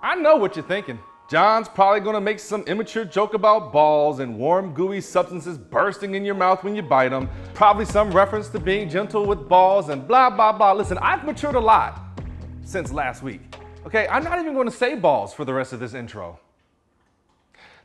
I know what you're thinking. John's probably gonna make some immature joke about balls and warm, gooey substances bursting in your mouth when you bite them. Probably some reference to being gentle with balls and blah, blah, blah. Listen, I've matured a lot since last week. Okay, I'm not even gonna say balls for the rest of this intro.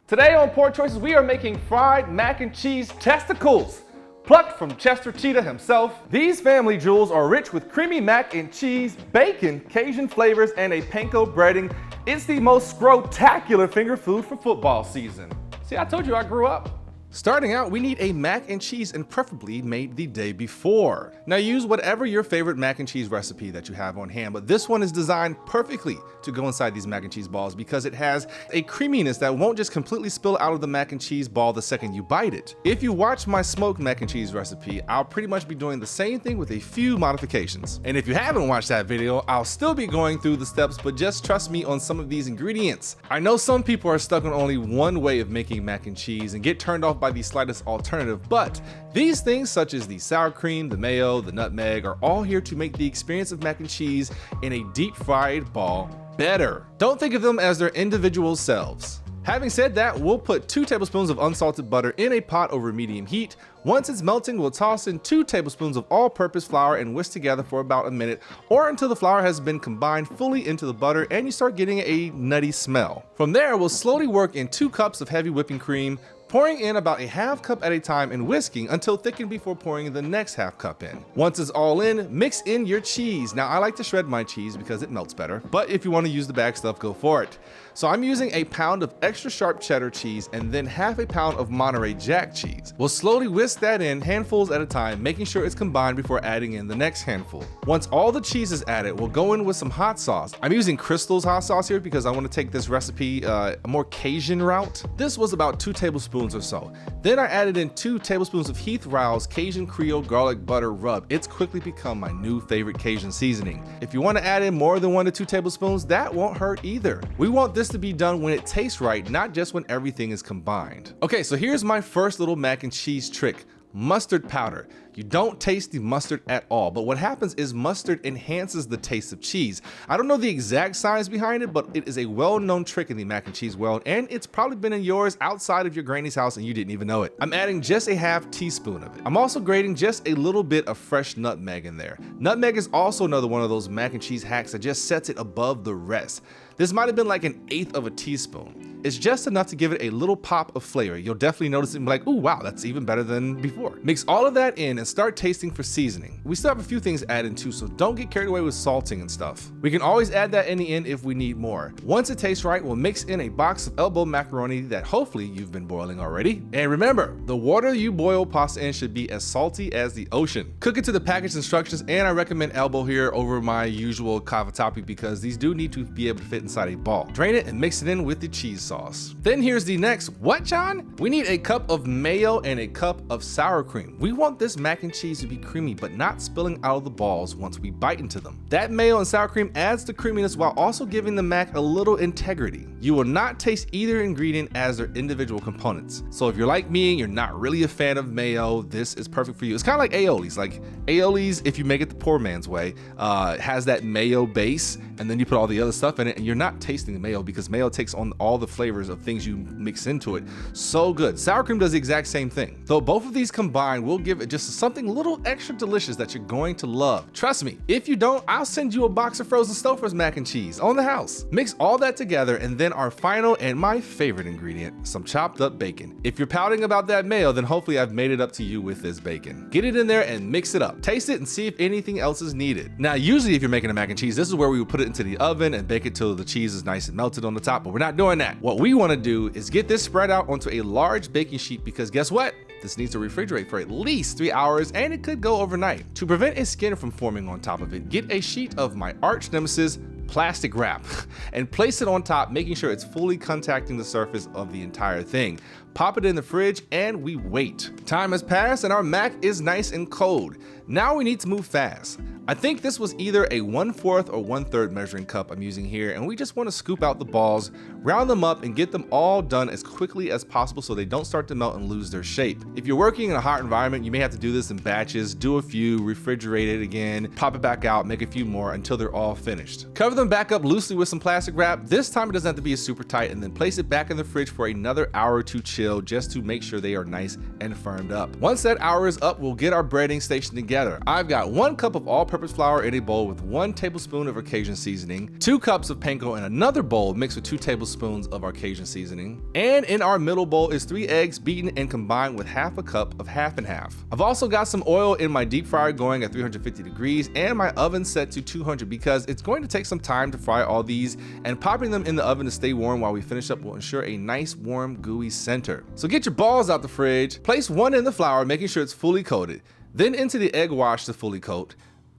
Today on Poor Choices, we are making fried mac and cheese testicles, plucked from Chester Cheetah himself. These family jewels are rich with creamy mac and cheese, bacon, Cajun flavors, and a panko breading. It's the most scrotacular finger food for football season. See, I told you I grew up. Starting out, we need a mac and cheese, and preferably made the day before. Now use whatever your favorite mac and cheese recipe that you have on hand, but this one is designed perfectly to go inside these mac and cheese balls because it has a creaminess that won't just completely spill out of the mac and cheese ball the second you bite it. If you watch my smoked mac and cheese recipe, I'll pretty much be doing the same thing with a few modifications. And if you haven't watched that video, I'll still be going through the steps, but just trust me on some of these ingredients. I know some people are stuck on only one way of making mac and cheese and get turned off by the slightest alternative, but these things such as the sour cream, the mayo, the nutmeg are all here to make the experience of mac and cheese in a deep fried ball better. Don't think of them as their individual selves. Having said that, we'll put 2 tablespoons of unsalted butter in a pot over medium heat. Once it's melting, we'll toss in 2 tablespoons of all-purpose flour and whisk together for about a minute or until the flour has been combined fully into the butter and you start getting a nutty smell. From there, we'll slowly work in 2 cups of heavy whipping cream, pouring in about a half cup at a time and whisking until thickened before pouring the next half cup in. Once it's all in, mix in your cheese. Now I like to shred my cheese because it melts better, but if you want to use the bag stuff, go for it. So I'm using a pound of extra sharp cheddar cheese and then half a pound of Monterey Jack cheese. We'll slowly whisk that in handfuls at a time, making sure it's combined before adding in the next handful. Once all the cheese is added, we'll go in with some hot sauce. I'm using Crystal's hot sauce here because I want to take this recipe a more Cajun route. This was about 2 tablespoons or so. Then I added in 2 tablespoons of Heath Rowell's Cajun Creole garlic butter rub. It's quickly become my new favorite Cajun seasoning. If you want to add in more than 1 to 2 tablespoons, that won't hurt either. We want this to be done when it tastes right, not just when everything is combined. Okay, so here's my first little mac and cheese trick. Mustard powder. You don't taste the mustard at all, but what happens is mustard enhances the taste of cheese. I don't know the exact science behind it, but it is a well-known trick in the mac and cheese world, and it's probably been in yours outside of your granny's house and you didn't even know it. I'm adding just a half teaspoon of it. I'm also grating just a little bit of fresh nutmeg in there. Nutmeg is also another one of those mac and cheese hacks that just sets it above the rest. This might have been like 1/8 of a teaspoon. It's just enough to give it a little pop of flavor. You'll definitely notice it and be like, ooh, wow, that's even better than before. Mix all of that in and start tasting for seasoning. We still have a few things added too, so don't get carried away with salting and stuff. We can always add that in the end if we need more. Once it tastes right, we'll mix in a box of elbow macaroni that hopefully you've been boiling already. And remember, the water you boil pasta in should be as salty as the ocean. Cook it to the package instructions, and I recommend elbow here over my usual cavatappi because these do need to be able to fit inside a ball. Drain it and mix it in with the cheese sauce. Then here's the next. What, John? We need a cup of mayo and a cup of sour cream. We want this mac and cheese to be creamy but not spilling out of the balls once we bite into them. That mayo and sour cream adds the creaminess while also giving the mac a little integrity. You will not taste either ingredient as their individual components. So if you're like me and you're not really a fan of mayo, this is perfect for you. It's kind of like aiolis. Like aiolis, if you make it the poor man's way, has that mayo base and then you put all the other stuff in it and you're not tasting the mayo because mayo takes on all the flavors of things you mix into it. So good. Sour cream does the exact same thing. Though both of these combined will give it just something a little extra delicious that you're going to love. Trust me, if you don't, I'll send you a box of frozen Stouffer's mac and cheese on the house. Mix all that together and then our final and my favorite ingredient, some chopped up bacon. If you're pouting about that mayo, then hopefully I've made it up to you with this bacon. Get it in there and mix it up. Taste it and see if anything else is needed. Now, usually if you're making a mac and cheese, this is where we would put it into the oven and bake it till the cheese is nice and melted on the top, but we're not doing that. What we want to do is get this spread out onto a large baking sheet because guess what? This needs to refrigerate for at least 3 hours and it could go overnight. To prevent a skin from forming on top of it, get a sheet of my arch nemesis, plastic wrap, and place it on top, making sure it's fully contacting the surface of the entire thing. pop it in the fridge, and we wait. Time has passed and our mac is nice and cold. Now we need to move fast. I think this was either a 1/4 or 1/3 measuring cup I'm using here, and we just want to scoop out the balls, round them up, and get them all done as quickly as possible so they don't start to melt and lose their shape. If you're working in a hot environment, you may have to do this in batches, do a few, refrigerate it again, pop it back out, make a few more until they're all finished. Cover them back up loosely with some plastic wrap. This time it doesn't have to be super tight, and then place it back in the fridge for another hour to chill just to make sure they are nice and firmed up. Once that hour is up, we'll get our breading station together. I've got 1 cup of all-purpose flour in a bowl with 1 tablespoon of our Cajun seasoning, 2 cups of panko in another bowl mixed with 2 tablespoons of our Cajun seasoning, and in our middle bowl is 3 eggs beaten and combined with 1/2 cup of half and half. I've also got some oil in my deep fryer going at 350 degrees and my oven set to 200 because it's going to take some time to fry all these, and popping them in the oven to stay warm while we finish up will ensure a nice warm gooey center. So get your balls out the fridge, place 1 in the flour making sure it's fully coated, then into the egg wash to fully coat,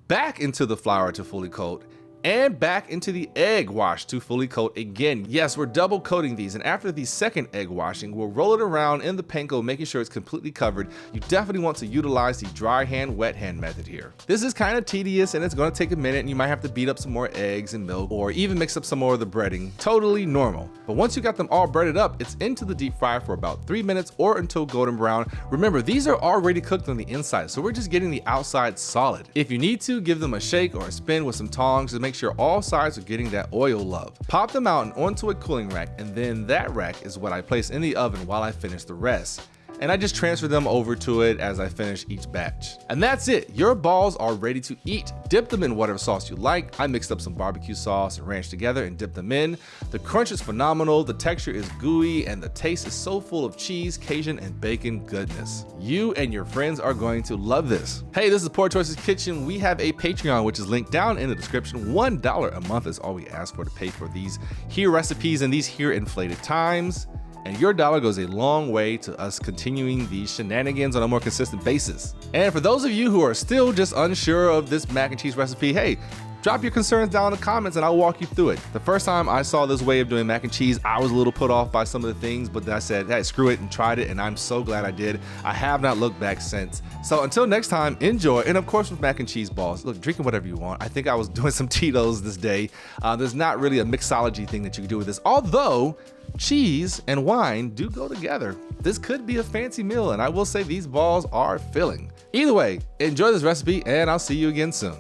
back into the flour to fully coat, and back into the egg wash to fully coat again. Yes, we're double coating these, and after the second egg washing, we'll roll it around in the panko, making sure it's completely covered. You definitely want to utilize the dry hand, wet hand method here. This is kind of tedious and it's gonna take a minute, and you might have to beat up some more eggs and milk or even mix up some more of the breading. Totally normal. But once you got them all breaded up, it's into the deep fryer for about 3 minutes or until golden brown. Remember, these are already cooked on the inside, so we're just getting the outside solid. If you need to, give them a shake or a spin with some tongs to make sure all sides are getting that oil love. Pop them out and onto a cooling rack, and then that rack is what I place in the oven while I finish the rest. And I just transfer them over to it as I finish each batch. And that's it. Your balls are ready to eat. Dip them in whatever sauce you like. I mixed up some barbecue sauce and ranch together and dipped them in. The crunch is phenomenal, the texture is gooey, and the taste is so full of cheese, Cajun, and bacon goodness. You and your friends are going to love this. Hey, this is Poor Choices Kitchen. We have a Patreon, which is linked down in the description. $1 a month is all we ask for to pay for these here recipes and these here inflated times. And your dollar goes a long way to us continuing these shenanigans on a more consistent basis. And for those of you who are still just unsure of this mac and cheese recipe, hey, drop your concerns down in the comments and I'll walk you through it. The first time I saw this way of doing mac and cheese, I was a little put off by some of the things, but then I said, hey, screw it, and tried it, and I'm so glad I did. I have not looked back since. So until next time, enjoy. And of course, with mac and cheese balls, look, drinking whatever you want. I think I was doing some Tito's this day. There's not really a mixology thing that you can do with this, although cheese and wine do go together. This could be a fancy meal, and I will say these balls are filling. Either way, enjoy this recipe, and I'll see you again soon.